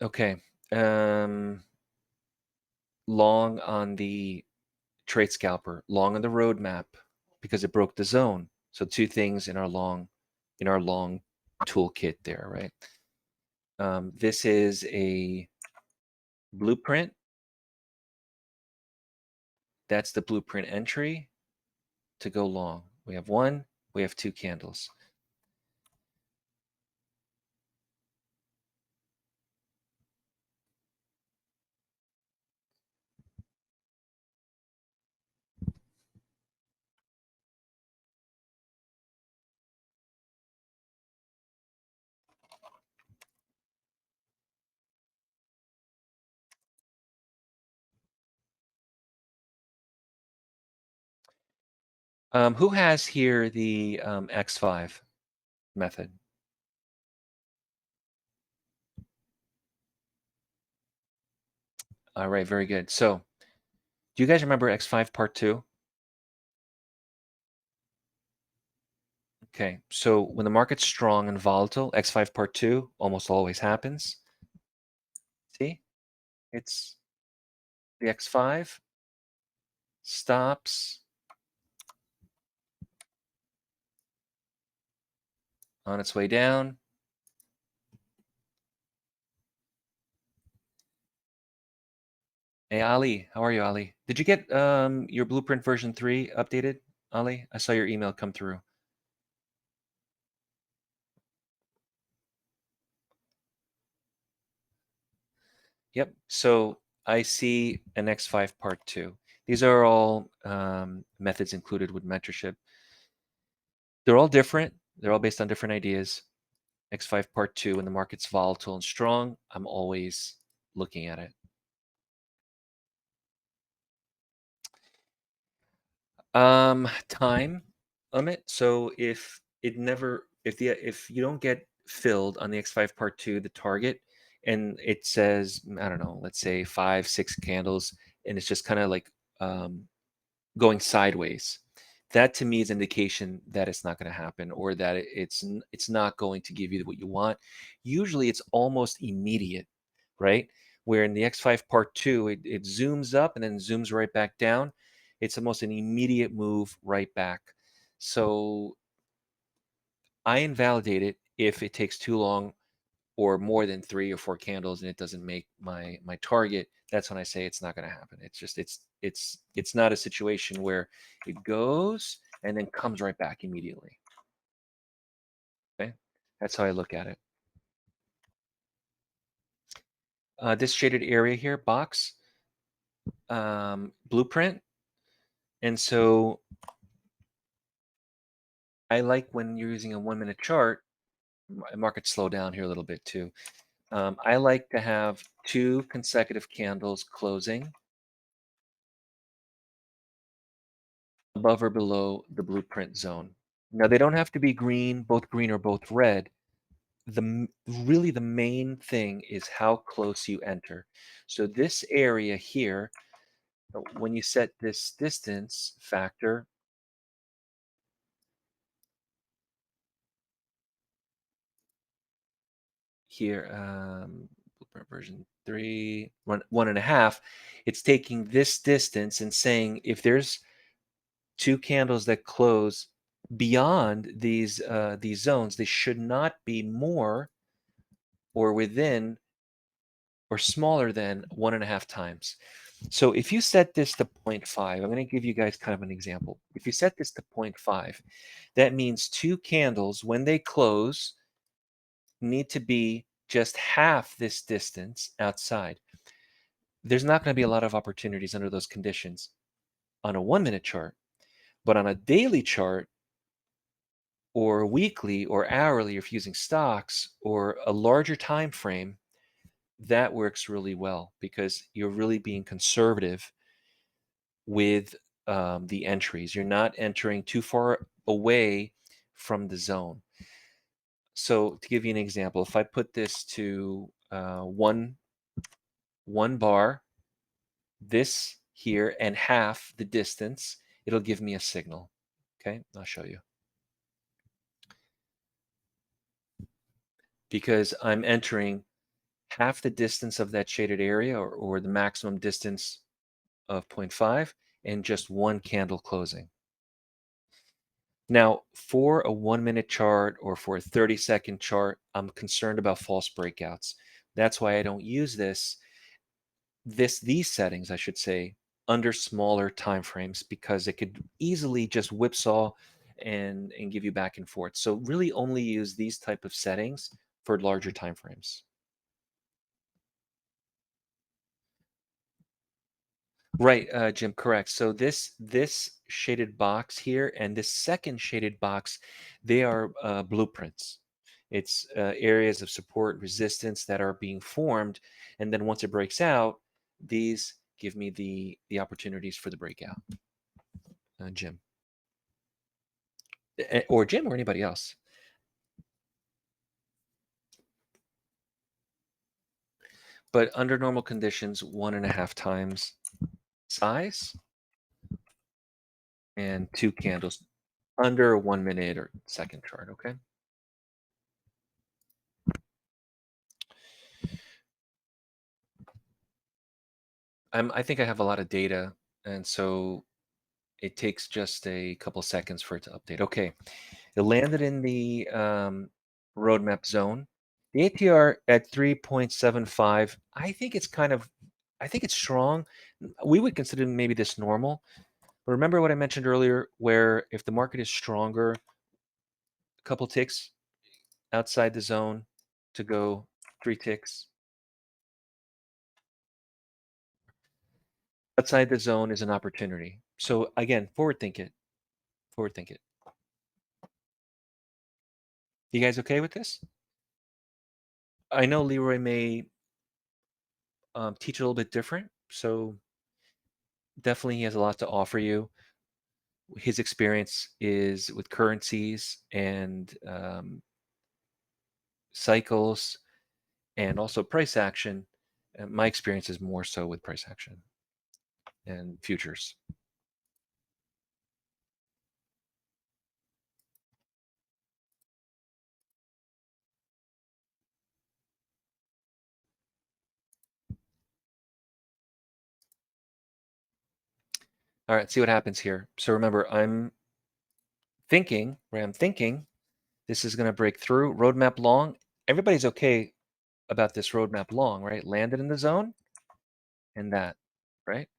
Okay. Um, Long on the trade scalper, long on the roadmap because it broke the zone. So two things in our long toolkit there, right? This is a blueprint. That's the blueprint entry to go long. We have one, we have two candles. Who has here the X5 method? All right, very good. So, do you guys remember X5 part 2? Okay, so when the market's strong and volatile, X5 part 2 almost always happens. See? It's the X5 stops on its way down. Hey, Ali, how are you, Ali? Did you get your Blueprint version 3 updated, Ali? I saw your email come through. Yep. So I see an X5 part 2. These are all methods included with mentorship. They're all different. They're all based on different ideas. X5 part 2, when the market's volatile and strong, I'm always looking at it. Time limit. So if you don't get filled on the X5 part 2, the target, and it says, I don't know, let's say 5, 6 candles, and it's just kind of like going sideways. That to me is indication that it's not going to happen or that it's not going to give you what you want. Usually it's almost immediate, right? Where in the X5 part 2, it zooms up and then zooms right back down. It's almost an immediate move right back. So I invalidate it if it takes too long or more than 3 or 4 candles and it doesn't make my target. That's when I say it's not going to happen. It's just it's not a situation where it goes and then comes right back immediately. That's how I look at it. This shaded area here, box, blueprint. And so I like when you're using a 1 minute chart, market slow down here a little bit too. I like to have two consecutive candles closing above or below the blueprint zone. Now they don't have to be green or both red. Really the main thing is how close you enter. So this area here, when you set this distance factor here, blueprint version 3, 1.5, it's taking this distance and saying if there's two candles that close beyond these zones, they should not be more or within or smaller than 1.5 times. So if you set this to zero point 0.5, I'm going to give you guys kind of an example. If you set this to zero point 0.5, that means two candles, when they close, need to be just half this distance outside. There's not going to be a lot of opportunities under those conditions on a 1 minute chart, but on a daily chart or weekly or hourly, if you're using stocks or a larger time frame, that works really well because you're really being conservative with the entries. You're not entering too far away from the zone. So to give you an example, if I put this to one bar, this here, and half the distance, it'll give me a signal. Okay, I'll show you. Because I'm entering half the distance of that shaded area or the maximum distance of 0.5 and just one candle closing. Now, for a 1 minute chart or for a 30-second chart, I'm concerned about false breakouts. That's why I don't use these settings, I should say, under smaller time frames because it could easily just whipsaw and give you back and forth. So really only use these type of settings for larger time frames. Right, Jim, correct. So this shaded box here and this second shaded box, they are blueprints. It's areas of support resistance that are being formed, and then once it breaks out, these give me the opportunities for the breakout. Jim, or Jim, or anybody else. But under normal conditions, 1.5 times size and two candles under a 1 minute or second chart. Okay. I think I have a lot of data, and so it takes just a couple seconds for it to update. Okay, it landed in the roadmap zone. The ATR at 3.75. I think it's strong. We would consider maybe this normal. But remember what I mentioned earlier, where if the market is stronger, a couple ticks outside the zone to go 3 ticks. Outside the zone is an opportunity. So again, forward think it. Forward think it. You guys okay with this? I know Leroy may teach a little bit different, so definitely he has a lot to offer you. His experience is with currencies and cycles and also price action. And my experience is more so with price action and futures. All right, see what happens here. So remember, I'm thinking this is going to break through roadmap long. Everybody's okay about this roadmap long, right? Landed in the zone and that, right?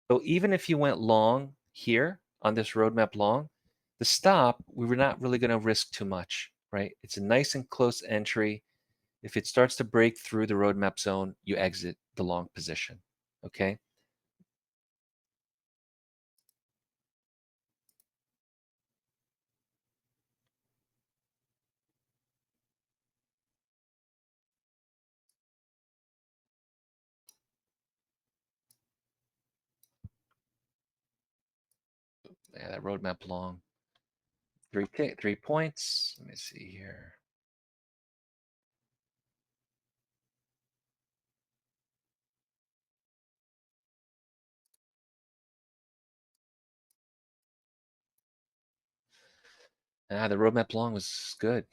So even if you went long here on this roadmap long, the stop, we were not really going to risk too much. right? It's a nice and close entry. If it starts to break through the roadmap zone, you exit the long position. Okay. Yeah, that roadmap long. 3 points. Let me see here. Ah, the roadmap long was good.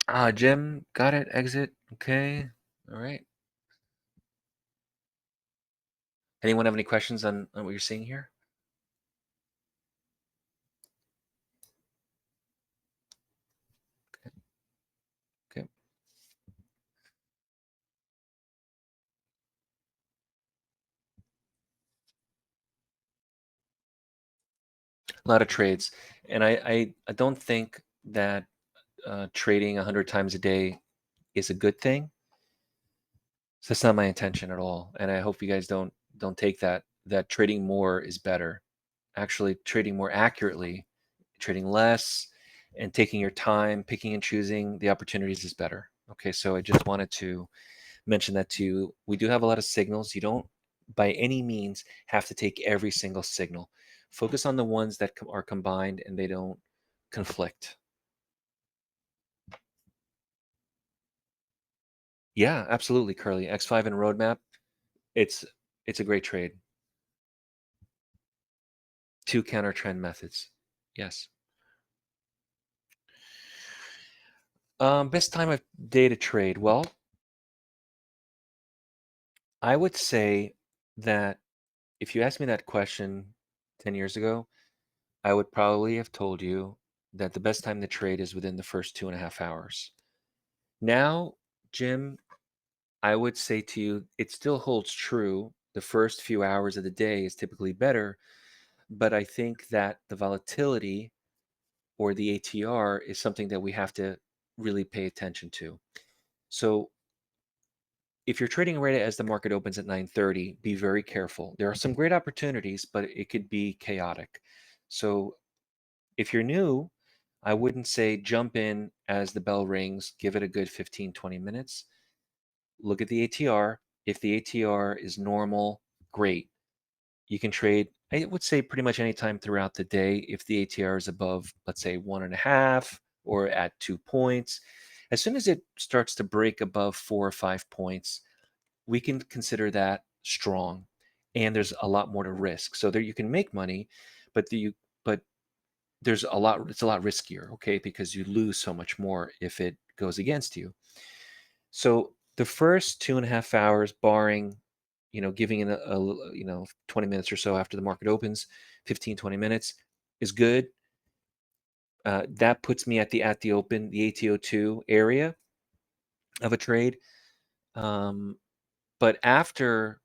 Ah, Jim, got it. Exit. Okay. All right. Anyone have any questions on what you're seeing here? Okay. A lot of trades, and I don't think that trading 100 times a day is a good thing. So that's not my intention at all, and I hope you guys don't take that trading more is better. Actually, trading more accurately, trading less, and taking your time, picking and choosing the opportunities is better. Okay, so I just wanted to mention that to you. We do have a lot of signals. You don't, by any means, have to take every single signal. Focus on the ones that are combined and they don't conflict. Yeah, absolutely, Curly. X5 and Roadmap. It's it's a great trade. Two counter trend methods. Yes. Best time of day to trade. Well, I would say that if you asked me that question 10 years ago, I would probably have told you that the best time to trade is within the first 2.5 hours. Now, Jim, I would say to you, it still holds true. The first few hours of the day is typically better, but I think that the volatility or the ATR is something that we have to really pay attention to. So if you're trading right as the market opens at 9:30, be very careful. There are some great opportunities, but it could be chaotic. So if you're new, I wouldn't say jump in as the bell rings, give it a good 15, 20 minutes. Look at the ATR. If the ATR is normal, great. You can trade, I would say, pretty much any time throughout the day. If the ATR is above, let's say, 1.5 or at 2 points, as soon as it starts to break above 4 or 5 points, we can consider that strong. And there's a lot more to risk. So there you can make money, but but there's a lot, it's a lot riskier, okay, because you lose so much more if it goes against you. So the first 2.5 hours, barring, giving it a 20 minutes or so after the market opens, 15, 20 minutes is good. That puts me at the open, the ATO2 area of a trade. Um, but after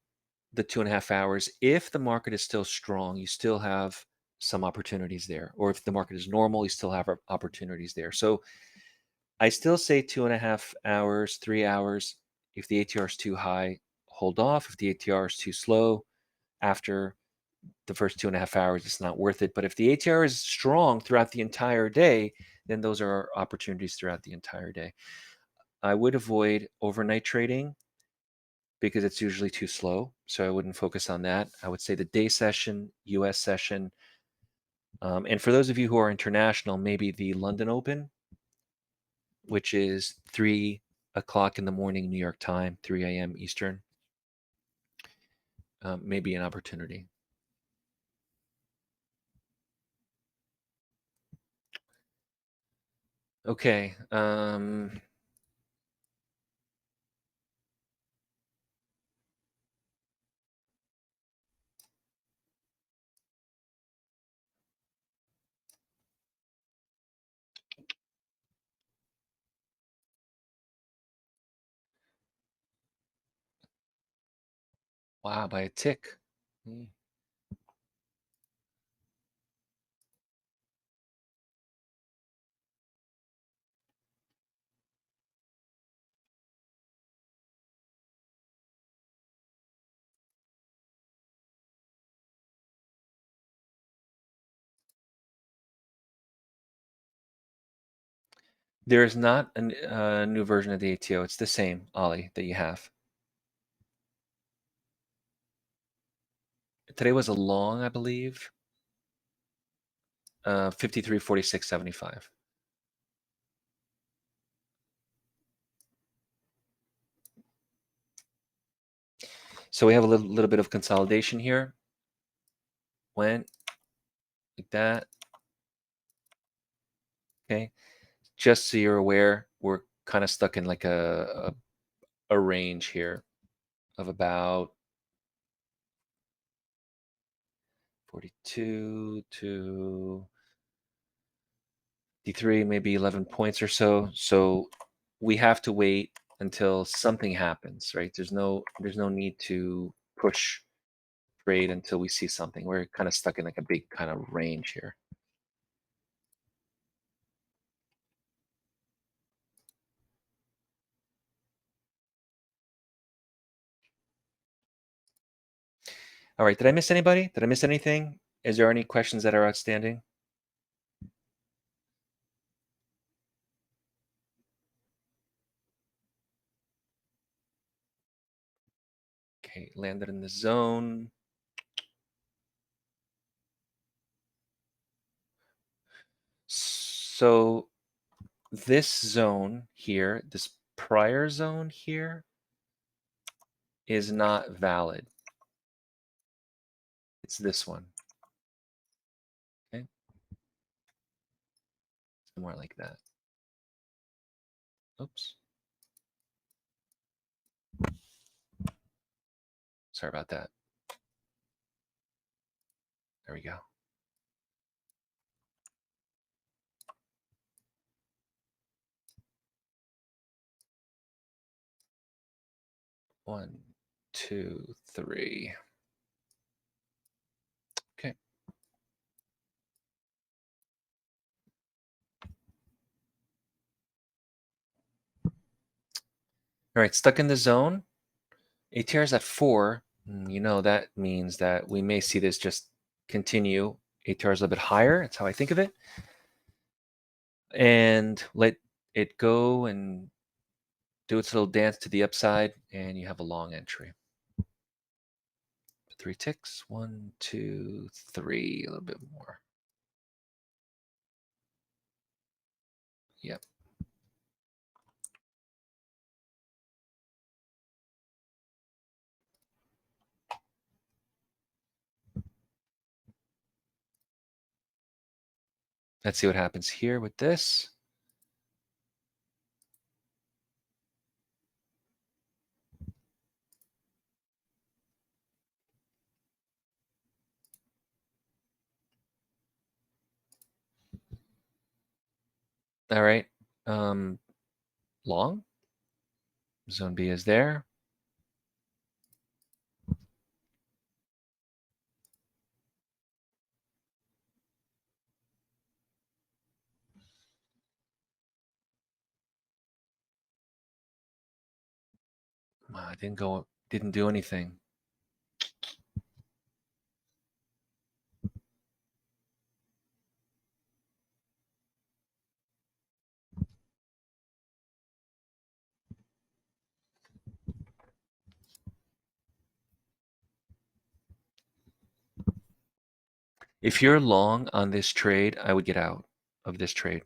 the 2.5 hours, if the market is still strong, you still have some opportunities there. Or if the market is normal, you still have opportunities there. So I still say 2.5 hours, 3 hours. If the ATR is too high, hold off. If the ATR is too slow, after the first 2.5 hours, it's not worth it. But if the ATR is strong throughout the entire day, then those are opportunities throughout the entire day. I would avoid overnight trading because it's usually too slow. So I wouldn't focus on that. I would say the day session, US session. And for those of you who are international, maybe the London Open, which is 3 o'clock in the morning, New York time, 3 a.m. Eastern, may be an opportunity. Okay. Wow, by a tick. Hmm. There is not a new version of the ATO. It's the same, Ollie, that you have. Today was a long, I believe. 53, 46, 75. So we have a little bit of consolidation here. Went like that. Okay. Just so you're aware, we're kind of stuck in like a range here of about 42 to 53, maybe 11 points or so. So we have to wait until something happens, right? There's no need to push trade until we see something. We're kind of stuck in like a big kind of range here. All right, did I miss anybody? Did I miss anything? Is there any questions that are outstanding? Okay, landed in the zone. So this zone here, this prior zone here, is not valid. It's this one. Okay, somewhere like that. Oops. Sorry about that. There we go. One, two, three. Okay. All right, stuck in the zone. ATR is at 4. You know, that means that we may see this just continue. ATR is a little bit higher. That's how I think of it. And let it go and do its little dance to the upside, and you have a long entry. 3 ticks. 1, 2, 3. A little bit more. Yep. Let's see what happens here with this. All right. Long. Zone B is there. I didn't do anything. If you're long on this trade, I would get out of this trade.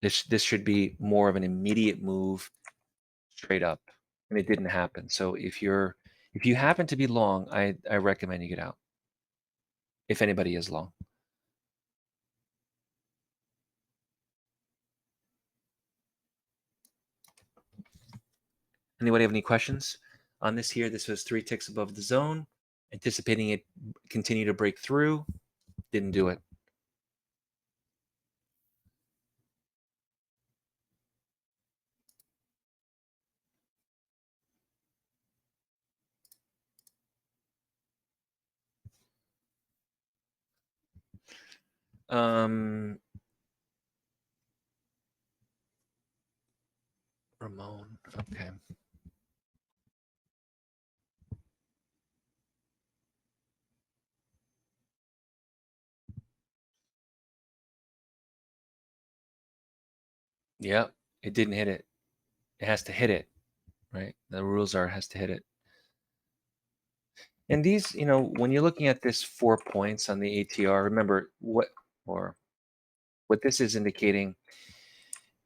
This should be more of an immediate move straight up, and it didn't happen. So if you happen to be long, I recommend you get out. If anybody is long. Anybody have any questions on this here? This was 3 ticks above the zone, anticipating it continue to break through. Didn't do it. Um, Ramon. Okay. Yep. It didn't hit it. It has to hit it, right? The rules are it has to hit it. And these, when you're looking at this 4 points on the ATR, remember or what this is indicating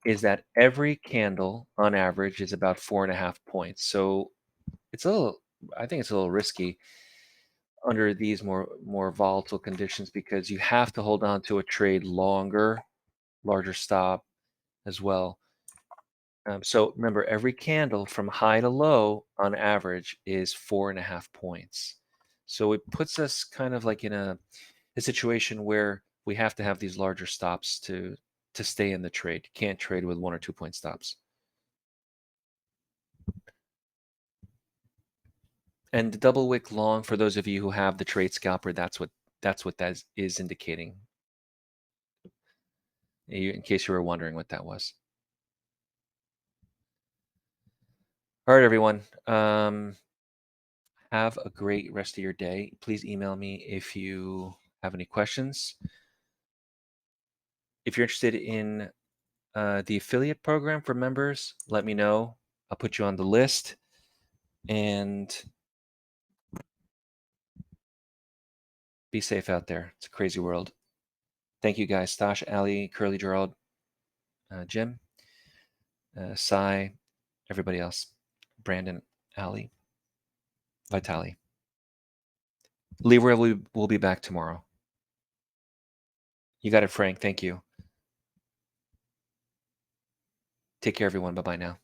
is that every candle on average is about 4.5 points. So it's a little, I think it's a little risky under these more volatile conditions because you have to hold on to a trade longer, larger stop as well. So remember, every candle from high to low on average is 4.5 points. So it puts us kind of like in a situation where we have to have these larger stops to stay in the trade. You can't trade with 1 or 2 point stops. And the double wick long, for those of you who have the trade scalper, that's what that is indicating. In case you were wondering what that was. All right, everyone. Have a great rest of your day. Please email me if you have any questions. If you're interested in the affiliate program for members, let me know. I'll put you on the list. And be safe out there. It's a crazy world. Thank you guys. Stash, Ali, Curly, Gerald, Jim, Sai, everybody else. Brandon, Ali, Vitali. Libra will be back tomorrow. You got it, Frank. Thank you. Take care, everyone. Bye bye now.